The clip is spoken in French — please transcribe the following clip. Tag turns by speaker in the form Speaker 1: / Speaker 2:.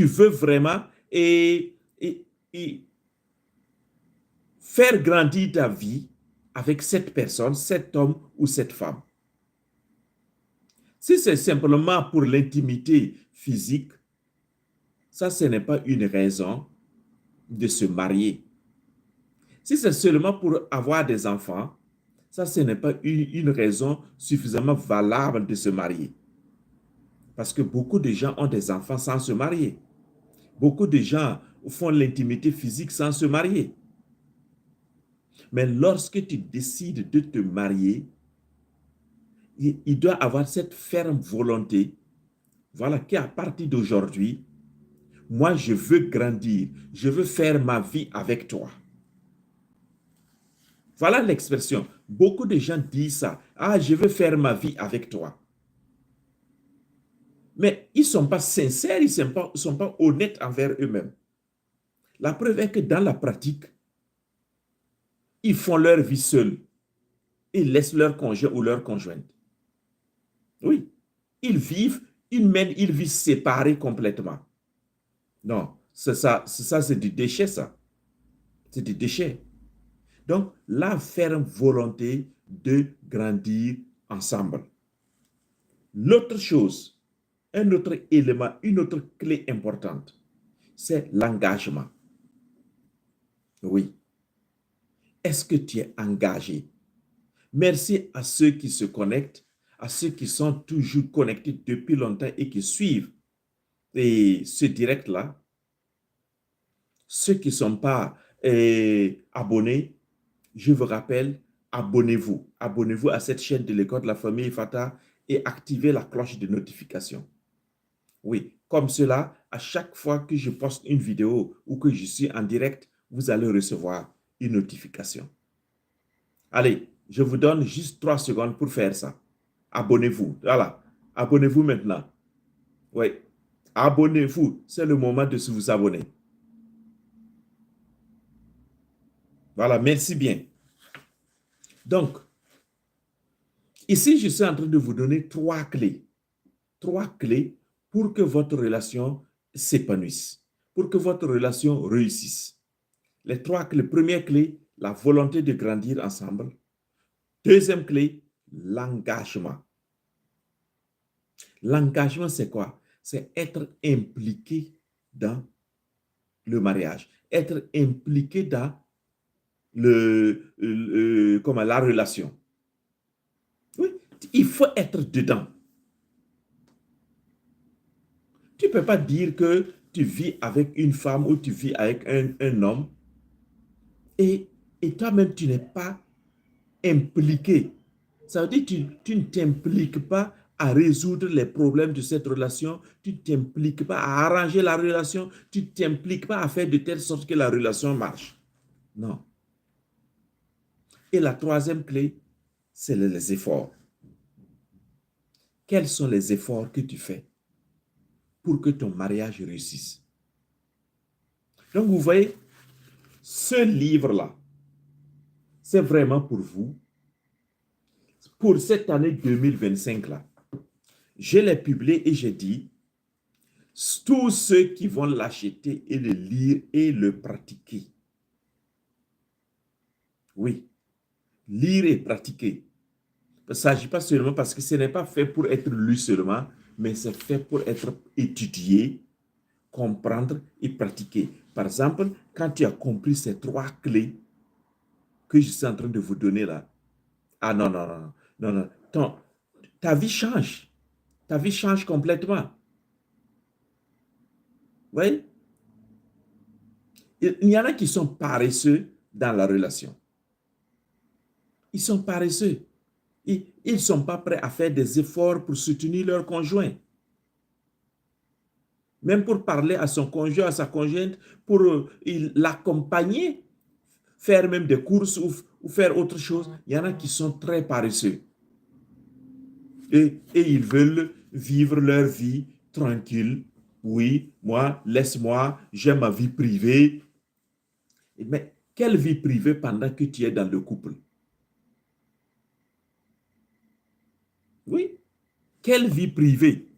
Speaker 1: tu veux vraiment et faire grandir ta vie avec cette personne, cet homme ou cette femme. Si c'est simplement pour l'intimité physique, ça, ce n'est pas une raison de se marier. Si c'est seulement pour avoir des enfants, ça, ce n'est pas une raison suffisamment valable de se marier. Parce que beaucoup de gens ont des enfants sans se marier. Beaucoup de gens font l'intimité physique sans se marier. Mais lorsque tu décides de te marier, il doit avoir cette ferme volonté, voilà, qu'à partir d'aujourd'hui, moi, je veux grandir, je veux faire ma vie avec toi. Voilà l'expression. Beaucoup de gens disent ça. Ah, je veux faire ma vie avec toi. Mais ils ne sont pas sincères, ils ne sont pas honnêtes envers eux-mêmes. La preuve est que dans la pratique, ils font leur vie seuls. Ils laissent leur conjoint ou leur conjointe. Oui, ils mènent une vie séparée complètement. Non, c'est du déchet, ça. C'est du déchet. Donc, la ferme volonté de grandir ensemble. L'autre chose, un autre élément, une autre clé importante, c'est l'engagement. Oui. Est-ce que tu es engagé? Merci à ceux qui se connectent, à ceux qui sont toujours connectés depuis longtemps et qui suivent ce direct-là. Ceux qui ne sont pas abonnés, je vous rappelle, abonnez-vous. Abonnez-vous à cette chaîne de l'école de la famille Fata et activez la cloche de notification. Oui, comme cela, à chaque fois que je poste une vidéo ou que je suis en direct, vous allez recevoir une notification. Allez, je vous donne juste 3 secondes pour faire ça. Abonnez-vous. Voilà. Abonnez-vous maintenant. Oui. Abonnez-vous. C'est le moment de vous abonner. Voilà, merci bien. Donc, ici, je suis en train de vous donner 3 clés. 3 clés pour que votre relation s'épanouisse, pour que votre relation réussisse. Les 3 clés. Première clé, la volonté de grandir ensemble. Deuxième clé, l'engagement. L'engagement, c'est quoi? C'est être impliqué dans le mariage, être impliqué dans la relation. Oui, il faut être dedans. Tu ne peux pas dire que tu vis avec une femme ou tu vis avec un homme et toi-même, tu n'es pas impliqué. Ça veut dire que tu ne t'impliques pas à résoudre les problèmes de cette relation, tu ne t'impliques pas à arranger la relation, tu ne t'impliques pas à faire de telle sorte que la relation marche. Non. Et la troisième clé, c'est les efforts. Quels sont les efforts que tu fais pour que ton mariage réussisse? Donc, vous voyez, ce livre-là, c'est vraiment pour vous, pour cette année 2025-là. Je l'ai publié et j'ai dit, tous ceux qui vont l'acheter et le lire et le pratiquer. Oui, lire et pratiquer. Il ne s'agit pas seulement parce que ce n'est pas fait pour être lu seulement, mais c'est fait pour être étudié, comprendre et pratiquer. Par exemple, quand tu as compris ces 3 clés que je suis en train de vous donner là, ah non, non, non, non, non, ta vie change. Ta vie change complètement. Vous voyez? Il y en a qui sont paresseux dans la relation. Ils sont paresseux. Ils ne sont pas prêts à faire des efforts pour soutenir leur conjoint. Même pour parler à son conjoint, à sa conjointe, pour l'accompagner, faire même des courses ou faire autre chose. Il y en a qui sont très paresseux. Et ils veulent vivre leur vie tranquille. Oui, moi, laisse-moi, j'ai ma vie privée. Mais quelle vie privée pendant que tu es dans le couple? Oui, quelle vie privée?